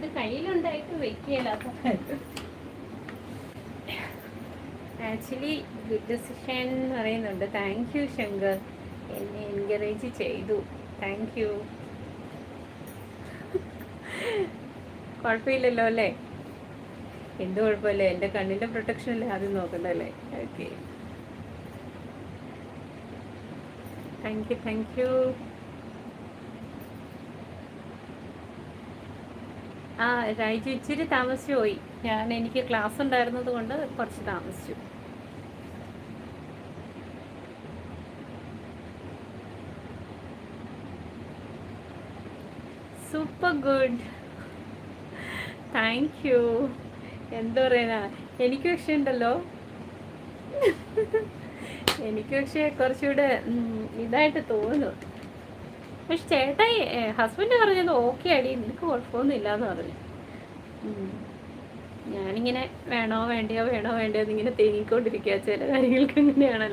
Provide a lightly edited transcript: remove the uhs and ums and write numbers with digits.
ഇത് കയ്യിലുണ്ടായിട്ട് വെക്കുകയില്ല. ആക്ച്വലി ഗുഡ് ഡിസിഷൻ എന്ന് പറയുന്നുണ്ട്. താങ്ക് യു ശങ്കർ, എന്നെ എൻകറേജ് ചെയ്തു. Thank you. കുഴപ്പമില്ലല്ലോ അല്ലേ? എന്ത് കുഴപ്പമില്ല, എൻ്റെ കണ്ണിൻ്റെ പ്രൊട്ടക്ഷൻ അല്ലേ ആദ്യം നോക്കണ്ടല്ലേ? Okay, thank you thank you. ആ രാജു ഇച്ചിരി താമസിച്ചു പോയി. എനിക്ക് ക്ലാസ് ഉണ്ടായിരുന്നത് കൊണ്ട് കുറച്ച് താമസിച്ചു. Super good, thank you. എന്താ പറയാ, എനിക്ക് പക്ഷേ ഉണ്ടല്ലോ, എനിക്ക് പക്ഷേ കുറച്ചുകൂടെ ഇതായിട്ട് തോന്നുന്നു. പക്ഷെ ചേട്ടായി ഹസ്ബൻഡ് പറഞ്ഞത് ഓക്കെ അടി, നിനക്ക് കുഴപ്പമൊന്നും ഇല്ലാന്ന് പറഞ്ഞു. ഞാനിങ്ങനെ വേണോ വേണ്ടയോ എന്നിങ്ങനെ തേങ്ങിക്കൊണ്ടിരിക്കുക. ചില കാര്യങ്ങൾക്ക് ഇങ്ങനെയാണല്ലോ.